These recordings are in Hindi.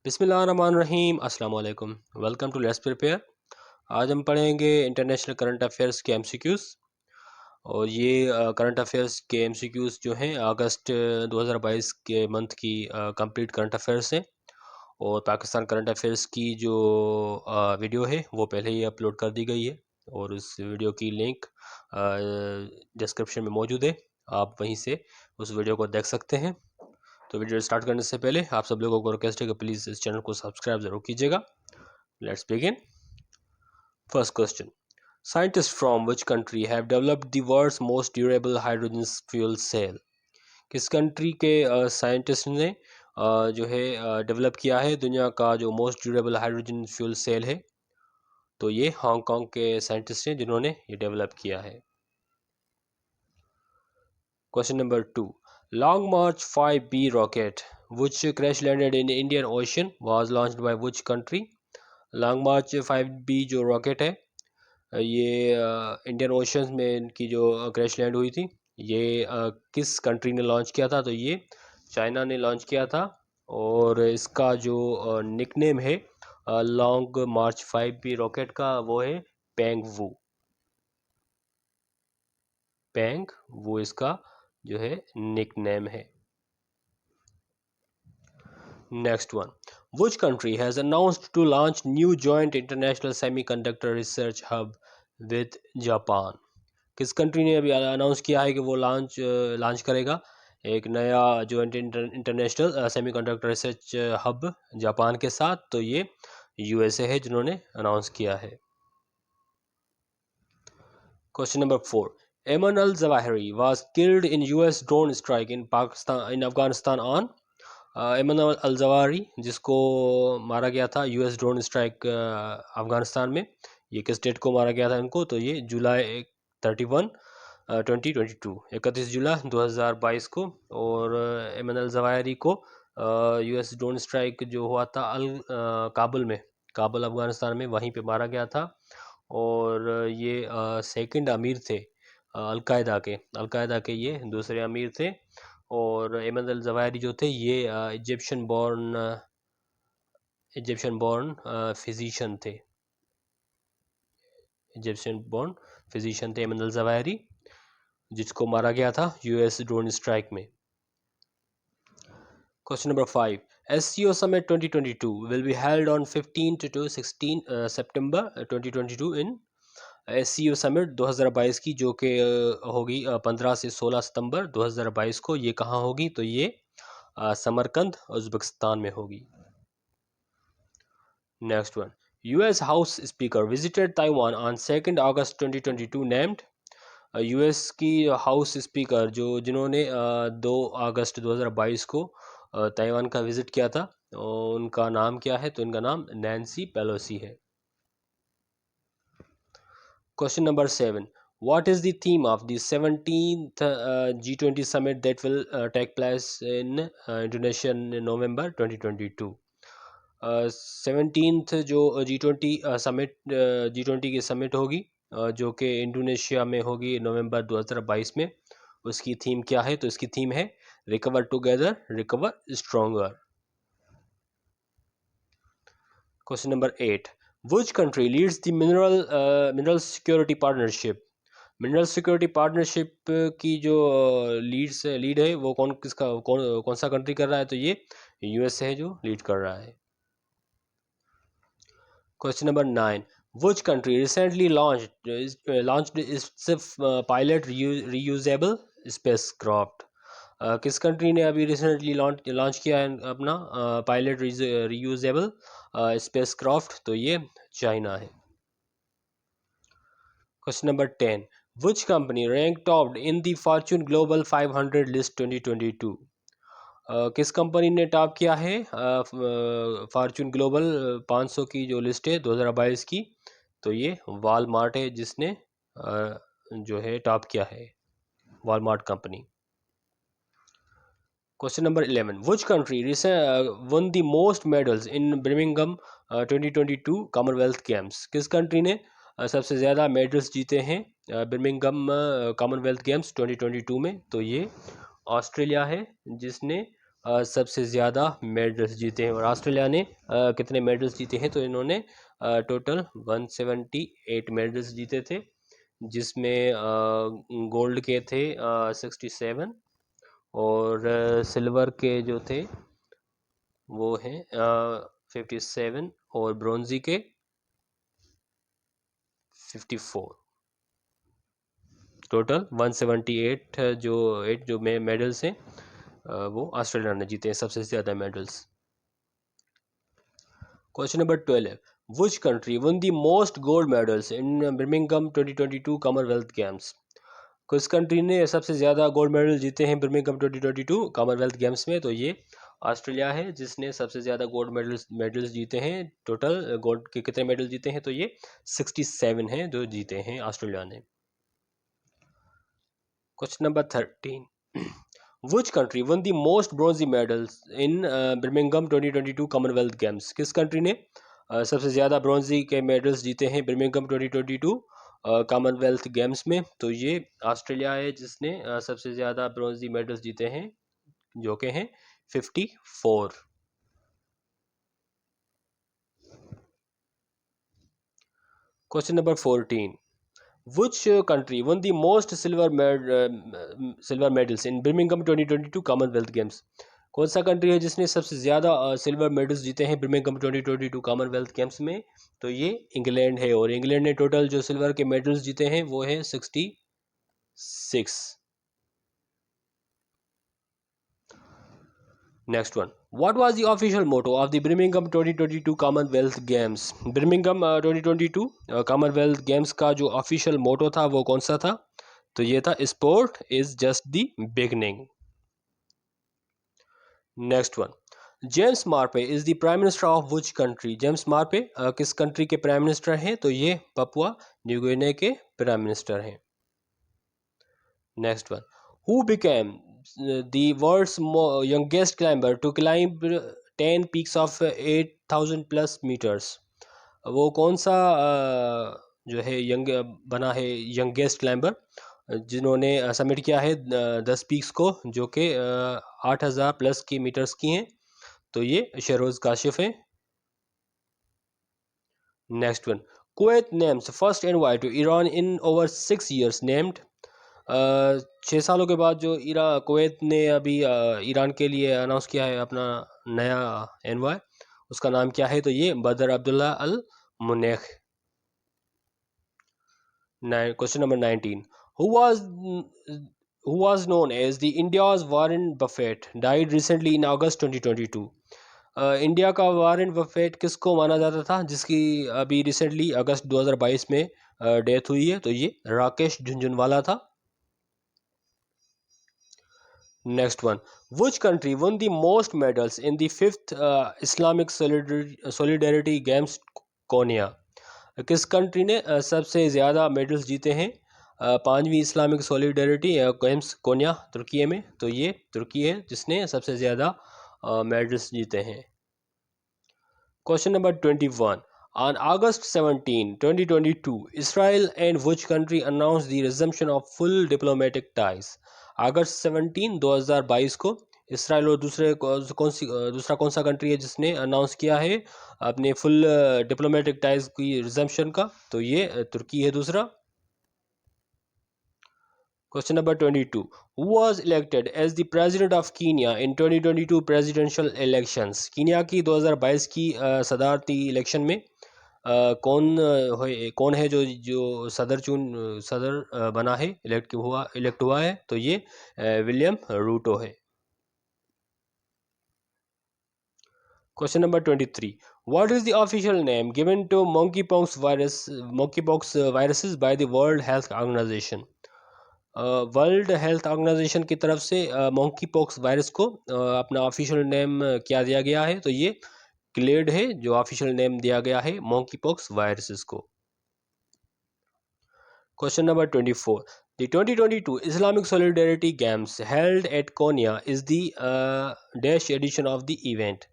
बिस्मिल्लाहिर्रहमानिर्रहीम अस्सलाम वालेकुम। Welcome to let's prepare. आज हम पढ़ेंगे इंटरनेशनल करंट अफेयर्स के एमसीक्यूज़। और ये करंट अफेयर्स के एमसीक्यूज़ जो हैं अगस्त 2022 के मंथ की कंप्लीट करंट अफेयर्स हैं। और पाकिस्तान करंट अफेयर्स की जो वीडियो है वो पहले ही अपलोड कर दी गई है और उस वीडियो की लिंक डिस्क्रिप्शन में मौजूद है। आप वहीं से उस वीडियो को देख सकते हैं। तो वीडियो स्टार्ट करने से पहले आप सब लोगों को रिक्वेस्ट है कि प्लीज़ इस चैनल को सब्सक्राइब जरूर कीजिएगा। Let's begin. First question, scientist from which country have developed the world's most durable hydrogen fuel cell. किस कंट्री के साइंटिस्ट ने जो है डेवलप किया है दुनिया का जो most durable hydrogen fuel cell है। तो ये हांगकांग के साइंटिस्ट हैं जिन्होंने ये डेवलप किया है। Question number 2. Long March 5B rocket, which crash landed in Indian Ocean, was launched by which country? Long March 5B जो रॉकेट है ये इंडियन ओशंस में इनकी जो क्रैश लैंड हुई थी ये किस कंट्री ने लॉन्च किया था? तो ये चाइना ने लॉन्च किया था। और इसका जो निकनेम है लॉन्ग मार्च 5B रॉकेट का वो है पेंग वू। पेंग वो इसका जो है निकनेम है। Next one. Which country has announced to launch new joint international semiconductor research hub with Japan? किस कंट्री ने अभी अनाउंस किया है कि वो लॉन्च करेगा एक नया joint international semiconductor research hub Japan के साथ? तो ये यूएसए है जिन्होंने अनाउंस किया है। Question number 4. Ayman al-Zawahiri was killed in US drone strike in Afghanistan on एमन अल-जवाहिरी जिसको मारा गया था यूएस ड्रोन स्ट्राइक अफ़गानिस्तान में, ये किस डेट को मारा गया था इनको? तो ये जुलाई 31 2022 31 जुलाई 2022 को। और एमन अल-जवाहिरी को यूएस ड्रोन स्ट्राइक जो हुआ था काबुल अफ़गानिस्तान में वहीं पे मारा गया था। और ये सेकंड अमीर थे अलकायदा के ये दूसरे अमीर थे। और एमन अल-जवाहिरी जो थे ये इजिप्शियन बॉर्न फिजिशियन थे। एमन अल-जवाहिरी जिसको मारा गया था यूएस ड्रोन स्ट्राइक में। Question number 5. SCO Summit 2022 will be held on 15 to 16 September 2022 in SCO Summit 2022 की जो कि होगी 15 से 16 सितंबर 2022 को। ये कहाँ होगी? तो ये समरकंद उज़्बेकिस्तान में होगी। Next one. US House Speaker visited Taiwan on 2nd August 2022 named US की हाउस स्पीकर जिन्होंने 2 अगस्त 2022 को ताइवान का विजिट किया था और उनका नाम क्या है? तो इनका नाम नैन्सी पेलोसी है। Question number 7. What is the theme of the 17th G20 summit that will take place in Indonesia in November 2022? 17th जो G20 की समिट होगी जो कि इंडोनेशिया में होगी नवंबर 2022 में, उसकी थीम क्या है? तो इसकी थीम है recover together recover stronger. Question number 8. Which country leads the mineral security partnership? Mineral security partnership की जो लीड है वो कौन सा कंट्री कर रहा है? तो ये यूएस है जो लीड कर रहा है। Question number 9. Which country recently launched its pilot reusable spacecraft? किस कंट्री ने अभी रिसेंटली लॉन्च किया है अपना पायलट रीयूजेबल स्पेसक्राफ्ट? तो ये चाइना है। Question number 10. Which company ranked topped in the Fortune Global 500 list 2022? किस कंपनी ने टॉप किया है फॉर्च्यून ग्लोबल 500 की जो लिस्ट है 2022 की? तो ये वॉलमार्ट है जिसने जो है टॉप किया है, Walmart company. Question number 11. Which country won the most medals in Birmingham 2022 Commonwealth games? किस कंट्री ने सबसे ज़्यादा मेडल्स जीते हैं बिर्मिंघम कॉमनवेल्थ गेम्स 2022 में? तो ये ऑस्ट्रेलिया है जिसने सबसे ज़्यादा मेडल्स जीते हैं। और ऑस्ट्रेलिया ने कितने मेडल्स जीते हैं, तो इन्होंने टोटल 178 मेडल्स जीते थे, जिसमें गोल्ड के थे 67, और सिल्वर के जो थे वो हैं 57, और ब्रोंजी के 54। टोटल 178 जो मेडल्स हैं वो ऑस्ट्रेलिया ने जीते हैं, सबसे ज़्यादा medals. Question number 12, which country won the most gold medals in Birmingham 2022 Commonwealth games? किस कंट्री ने सबसे ज़्यादा गोल्ड मेडल जीते हैं बर्मिंघम 2022 कॉमनवेल्थ गेम्स में? तो ये ऑस्ट्रेलिया है जिसने सबसे ज़्यादा गोल्ड मेडल्स जीते हैं। टोटल गोल्ड के कितने मेडल जीते हैं, तो ये 67 हैं जो जीते हैं ऑस्ट्रेलिया ने। Question number 13, which country won the most bronzy medals in Birmingham 2022 Commonwealth games? किस कंट्री ने सबसे ज़्यादा ब्रॉन्जी के मेडल्स जीते हैं बर्मिंघम 2022 कॉमनवेल्थ गेम्स में? तो ये ऑस्ट्रेलिया है जिसने सबसे ज़्यादा ब्रॉन्जी मेडल्स जीते हैं, जो कि हैं 54। Question number 14, which country won the most silver medals in Birmingham 2022 Commonwealth Games? कौन सा कंट्री है जिसने सबसे ज़्यादा सिल्वर मेडल्स जीते हैं बर्मिंघम 2022 कॉमनवेल्थ गेम्स में? तो ये इंग्लैंड है, और इंग्लैंड ने टोटल जो सिल्वर के मेडल्स जीते हैं वो है 66। Next one, what was the official motto of the Birmingham 2022 Commonwealth Games? Birmingham 2022 Commonwealth Games का जो ऑफिशियल मोटो था वो कौन सा था? तो ये था, sport is just the beginning. Next one, James Marape is the prime minister of which country? James Marape किस कंट्री के प्राइम मिनिस्टर हैं? तो ये पपुआ न्यू गिनी के प्राइम मिनिस्टर हैं। Next one, who became the world's youngest climber to climb 10 peaks of 8000 plus metres? वो कौन सा जो है यंग बना है यंगेस्ट क्लाइंबर जिन्होंने सबमिट किया है 10 पीक्स को, जो कि 8000 प्लस की मीटर्स की हैं? तो ये शहरोज काशिफ हैं। Next one, Kuwait names first envoy to Iran in over 6 years named? 6 सालों के बाद जो कुवैत ने अभी ईरान के लिए अनाउंस किया है अपना नया एनवॉय, उसका नाम क्या है? तो ये बदर अब्दुल्ला अल मुनेख। Question number 19, who was known as the India's Warren Buffett died recently in August 2022? India का वारेन बफेट किसको माना जाता था जिसकी अभी रिसेंटली अगस्त 2022 में डेथ हुई है? तो ये राकेश झुंझुनवाला था। Next one, which country won the most medals in the 5th Islamic Solidarity Games Konya? किस कंट्री ने सबसे ज़्यादा मेडल्स जीते हैं 5वीं इस्लामिक सॉलिडरिटी गेम्स कोनिया तुर्की में? तो ये तुर्की है जिसने सबसे ज़्यादा मेडल्स जीते हैं। Question number 21, on August 17, 2022, Israel and which country announced the resumption of full diplomatic ties? अगस्त 17, 2022 को इसराइल और दूसरा कौन सा कंट्री है जिसने अनाउंस किया है अपने फुल डिप्लोमेटिक टाइज की रिजम्पशन का? तो ये तुर्की है दूसरा। Question number 22, who was elected as the president of Kenya in 2022 presidential elections? Kenya की 2022 की सदारती इलेक्शन में कौन है जो सदर बना है, इलेक्ट हुआ है? तो ये विलियम रूटो है। Question number 23, what is the official name given to monkeypox viruses by the World Health Organization? World Health Organization की तरफ से मोंकी पॉक्स वायरस को अपना ऑफिशियल नेम क्या दिया गया है? तो ये क्लेड है जो ऑफिशियल नेम दिया गया है मोंकी पॉक्स वायरसेस को। Question number 24, the 2022 Islamic Solidarity Games held at Konya is the dash edition of the event?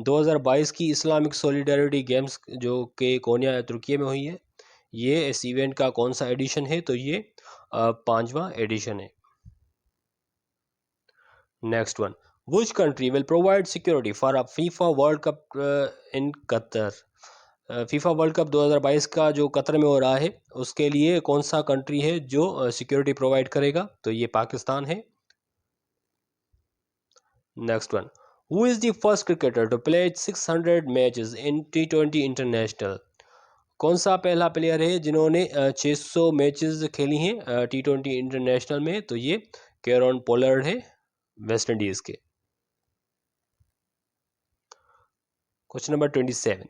2022 की इस्लामिक सॉलिडरिटी गेम्स जो कि कोनिया तुर्की में हुई है, ये इस इवेंट का कौन सा एडिशन है? तो ये 5वां एडिशन है। Next one, Which country will provide security for a FIFA World Cup in Qatar? FIFA world cup 2022 का जो कतर में हो रहा है उसके लिए कौन सा कंट्री है जो सिक्योरिटी प्रोवाइड करेगा? तो ये पाकिस्तान है। Next one, who is the first cricketer to play 600 matches in T20 international? कौन सा पहला प्लेयर है जिन्होंने 600 मैचेस खेली हैं T20 इंटरनेशनल में? तो ये कैरन पोलार्ड है, वेस्ट इंडीज के। Question number 27,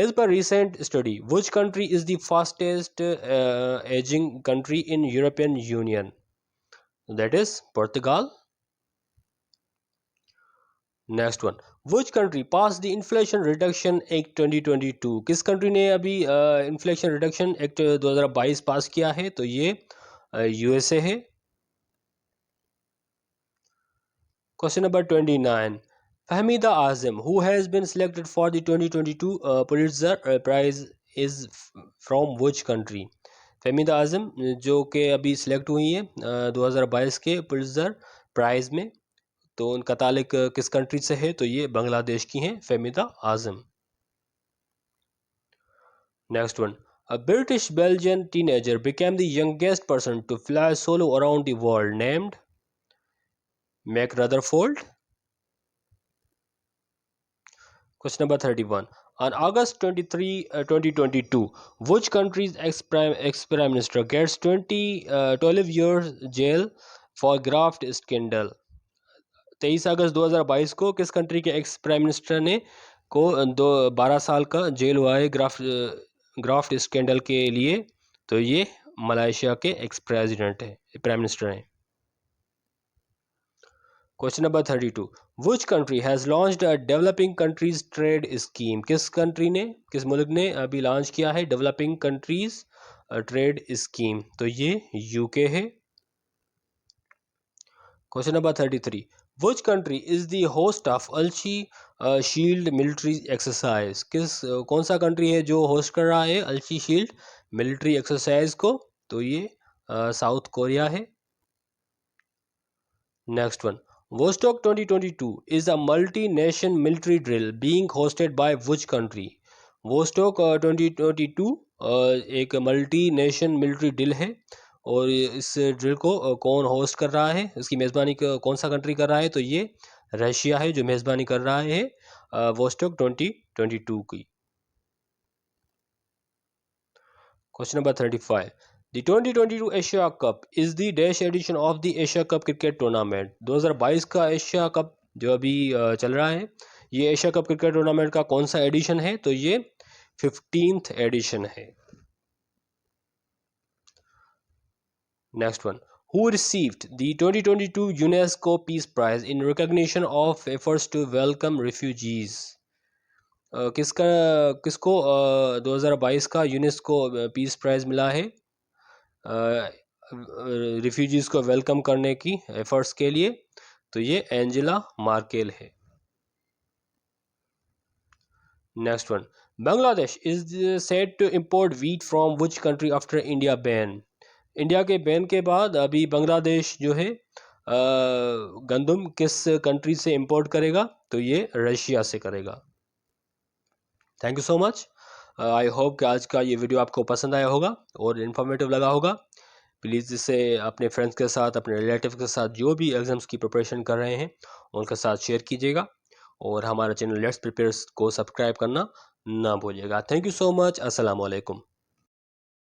as per recent study, which country is the fastest aging country in European Union? That is Portugal. Next one, which country passed the Inflation Reduction Act 2022? किस कंट्री ने अभी इन्फ्लेशन रिडक्शन एक्ट 2022 पास किया है? तो ये यूएसए है। Question number 29, Fahmida Azam, who has been selected for the 2022 Pulitzer Prize, is from which country? Fahmida आजम जो कि अभी सिलेक्ट हुई है 2022 के पुलित्जर प्राइज में, तो उनका ताल्लुक किस कंट्री से है? तो ये बांग्लादेश की हैं Fahmida Azam. Next one, a British Belgian teenager became the youngest person to fly solo around the world, named Mac Rutherford. Question number 31. On August 23, 2022, which country's ex-prime minister gets 12 years jail for graft scandal? 23 अगस्त 2022 को किस कंट्री के एक्स प्राइम मिनिस्टर ने को 12 साल का जेल हुआ है ग्राफ्ट स्कैंडल के लिए? तो ये मलेशिया के एक्स प्रेसिडेंट है, प्राइम मिनिस्टर हैं। Question number 32, which country has launched a developing countries trade scheme? किस कंट्री ने, किस मुल्क ने अभी लॉन्च किया है डेवलपिंग कंट्रीज ट्रेड स्कीम? तो ये यूके है। Question number 33, which country is the host of Alchi shield military exercise? कौन सा कंट्री है जो होस्ट कर रहा है अल्ची शील्ड मिलिट्री एक्सरसाइज को? तो ये साउथ कोरिया है। Next one, Vostok 2022 is a multi-nation military drill being hosted by which country? Vostok 2022 एक मल्टी नेशन मिलिट्री ड्रिल है और इस ड्रिल को कौन होस्ट कर रहा है, इसकी मेज़बानी कौन सा कंट्री कर रहा है? तो ये रशिया है जो मेज़बानी कर रहा है वोस्टोक 2022 की। Question number 35, The 2022 Asia Cup is the dash edition of the Asia Cup cricket tournament? 2022 का एशिया कप जो अभी चल रहा है, ये एशिया कप क्रिकेट टूर्नामेंट का कौन सा एडिशन है? तो ये 15th एडिशन है। Next one, who received the 2022 UNESCO peace prize in recognition of efforts to welcome refugees? किसको 2022 का यूनेस्को पीस प्राइज मिला है रिफ्यूजीज़ को वेलकम करने की एफर्ट्स के लिए? तो ये एंजेला मार्केल है। Next one, Bangladesh is said to import wheat from which country after India ban? India के बैन के बाद अभी बांग्लादेश जो है गंदम किस कंट्री से इंपोर्ट करेगा? तो ये रशिया से करेगा। Thank you so much. I hope कि आज का ये वीडियो आपको पसंद आया होगा और इन्फॉर्मेटिव लगा होगा। प्लीज़ इसे अपने फ्रेंड्स के साथ, अपने रिलेटिव के साथ जो भी एग्ज़ाम्स की प्रिपरेशन कर रहे हैं उनके साथ शेयर कीजिएगा और हमारा चैनल लेट्स प्रिपेयर्स को सब्सक्राइब करना ना भूलिएगा। Thank you so much. अस्सलाम वालेकुम।